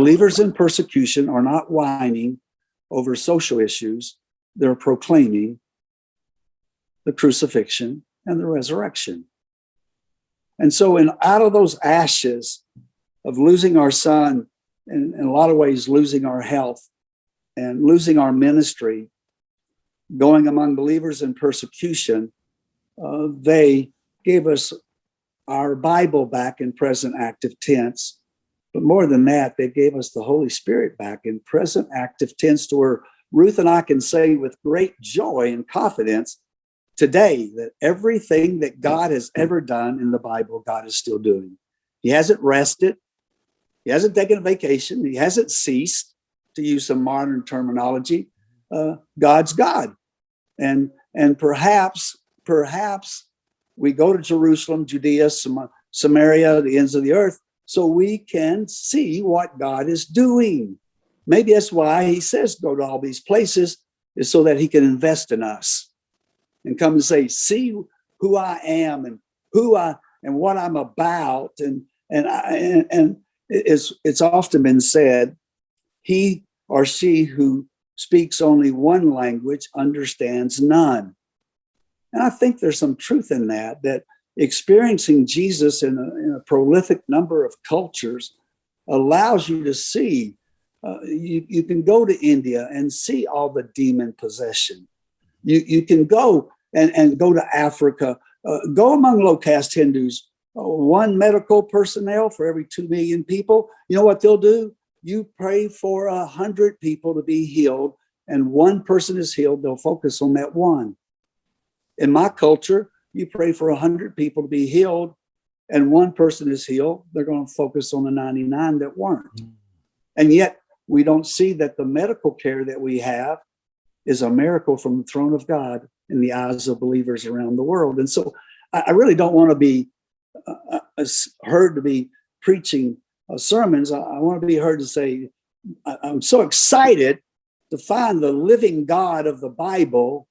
Believers in persecution are not whining over social issues. They're proclaiming the crucifixion and the resurrection. And so out of those ashes of losing our son, and in a lot of ways losing our health and losing our ministry, going among believers in persecution, they gave us our Bible back in present active tense. But more than that, they gave us the Holy Spirit back in present active tense, to where Ruth and I can say with great joy and confidence today that everything that God has ever done in the Bible, God is still doing. He hasn't rested. He hasn't taken a vacation. He hasn't ceased, to use some modern terminology. God's God. And perhaps we go to Jerusalem, Judea, Samaria, the ends of the earth, so we can see what God is doing. Maybe that's why he says go to all these places, is so that he can invest in us and come and say, see who I am and and what I'm about. And it's often been said, he or she who speaks only one language understands none. And I think there's some truth in that experiencing Jesus in a prolific number of cultures allows you to see. You can go to India and see all the demon possession. You can go and go to Africa, go among low-caste Hindus, one medical personnel for every 2 million people. You know what they'll do? You pray for 100 people to be healed, and one person is healed, they'll focus on that one. In my culture, you pray for 100 people to be healed, and one person is healed, they're going to focus on the 99 that weren't. And yet, we don't see that the medical care that we have is a miracle from the throne of God in the eyes of believers around the world. And so I really don't want to be heard to be preaching sermons. I want to be heard to say, I'm so excited to find the living God of the Bible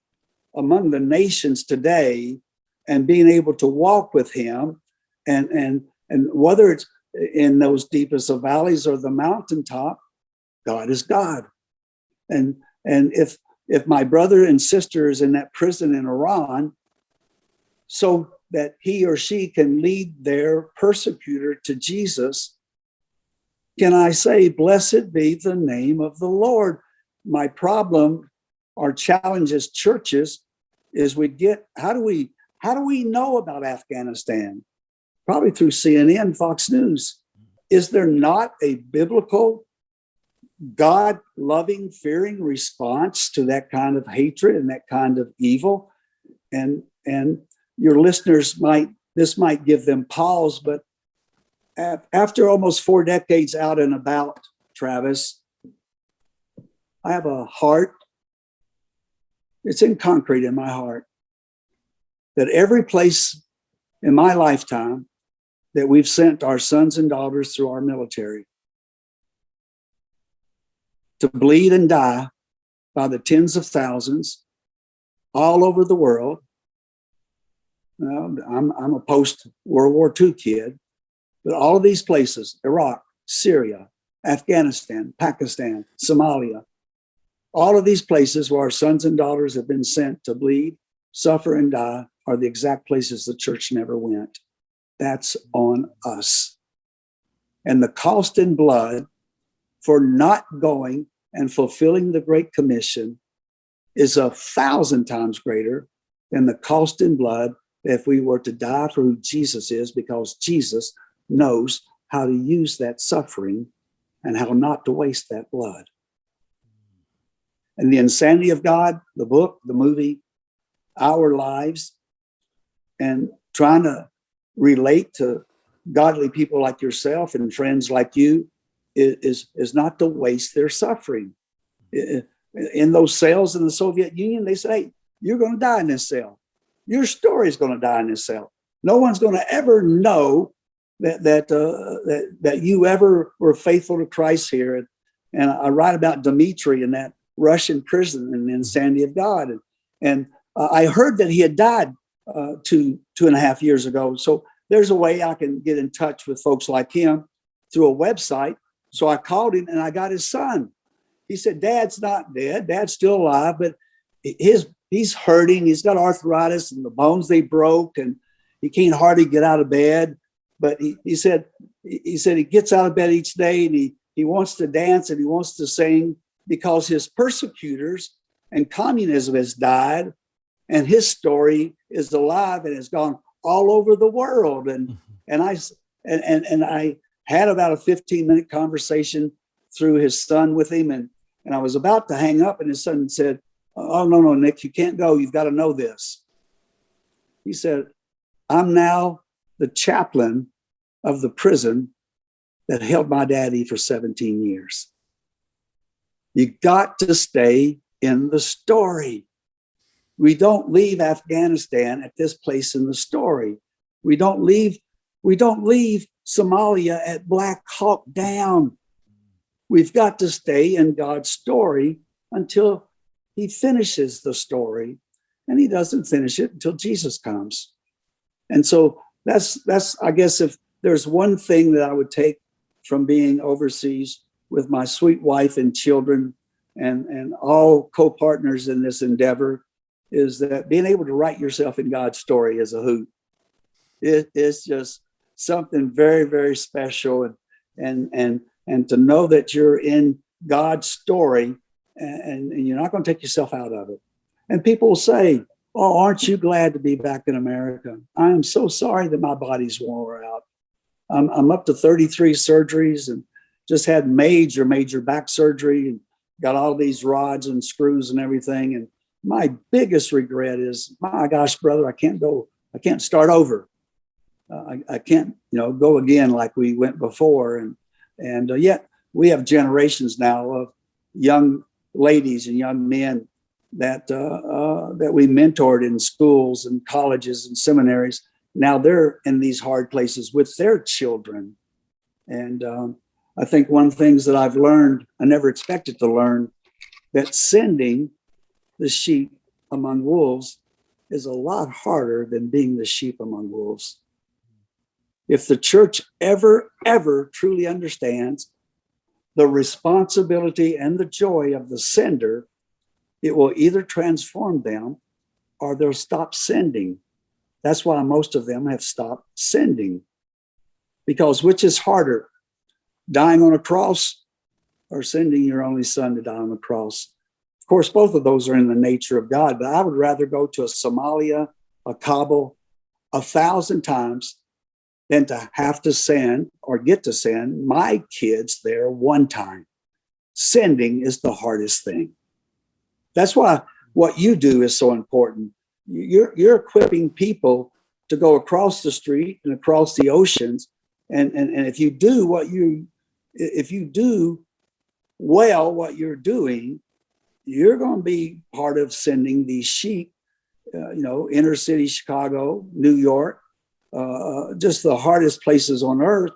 among the nations today, and being able to walk with him, and whether it's in those deepest of valleys or the mountaintop, God is God. And if my brother and sister is in that prison in Iran, so that he or she can lead their persecutor to Jesus, can I say, blessed be the name of the Lord? My problem, our challenge as churches, is how do we know about Afghanistan? Probably through CNN, Fox News. Is there not a biblical, God-loving, fearing response to that kind of hatred and that kind of evil? And your listeners this might give them pause, but after almost 4 decades out and about, Travis, I have a heart. It's in concrete in my heart that every place in my lifetime that we've sent our sons and daughters through our military to bleed and die by the tens of thousands all over the world. I'm a post-World War II kid, but all of these places, Iraq, Syria, Afghanistan, Pakistan, Somalia, all of these places where our sons and daughters have been sent to bleed, suffer, and die are the exact places the church never went. That's on us. And the cost in blood for not going and fulfilling the Great Commission is 1,000 times greater than the cost in blood if we were to die for who Jesus is, because Jesus knows how to use that suffering and how not to waste that blood. And the insanity of God, the book, the movie, our lives, and trying to relate to godly people like yourself and friends like you is not to waste their suffering. In those cells in the Soviet Union, they say, hey, you're going to die in this cell. Your story is going to die in this cell. No one's going to ever know that you ever were faithful to Christ here. And I write about Dmitri in that Russian prison and the insanity of God. And I heard that he had died 2.5 years ago. So there's a way I can get in touch with folks like him through a website So I called him and I got his son. He said, Dad's not dead. Dad's still alive, but he's hurting. He's got arthritis and the bones they broke, and he can't hardly get out of bed. But he said he gets out of bed each day, and he wants to dance and he wants to sing because his persecutors and communism has died, and his story is alive and has gone all over the world. And I had about a 15-minute conversation through his son with him, and I was about to hang up, and his son said, "Oh, no, Nick, you can't go. You've got to know this." He said, "I'm now the chaplain of the prison that held my daddy for 17 years. You got to stay in the story. We don't leave Afghanistan at this place in the story. We don't leave Somalia at Black Hawk Down. We've got to stay in God's story until he finishes the story, and he doesn't finish it until Jesus comes." And so that's I guess, if there's one thing that I would take from being overseas with my sweet wife and children and all co-partners in this endeavor, is that being able to write yourself in God's story is a hoot. It's just something very, very special, and to know that you're in God's story, and you're not going to take yourself out of it. And people will say, "Oh, aren't you glad to be back in America?" I am so sorry that my body's wore out. I'm up to 33 surgeries and just had major back surgery and got all these rods and screws and everything. And my biggest regret is, my gosh, brother, I can't start over. I can't, go again like we went before. And yet we have generations now of young ladies and young men that we mentored in schools and colleges and seminaries. Now they're in these hard places with their children. And I think one of the things that I've learned, I never expected to learn, that sending the sheep among wolves is a lot harder than being the sheep among wolves. If the church ever truly understands the responsibility and the joy of the sender, it will either transform them or they'll stop sending. That's why most of them have stopped sending. Because which is harder, dying on a cross or sending your only son to die on the cross? Of course, both of those are in the nature of God, but I would rather go to a Somalia, a Kabul, 1,000 times than to have to send or get to send my kids there one time. Sending is the hardest thing. That's why what you do is so important. You're equipping people to go across the street and across the oceans. And if you do what you're doing, you're going to be part of sending these sheep, inner city Chicago, New York, just the hardest places on earth,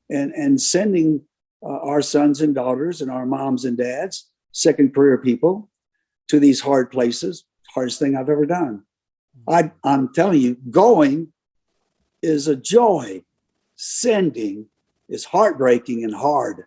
and sending our sons and daughters and our moms and dads, second career people, to these hard places. Hardest thing I've ever done. I'm telling you, going is a joy. Sending is heartbreaking and hard.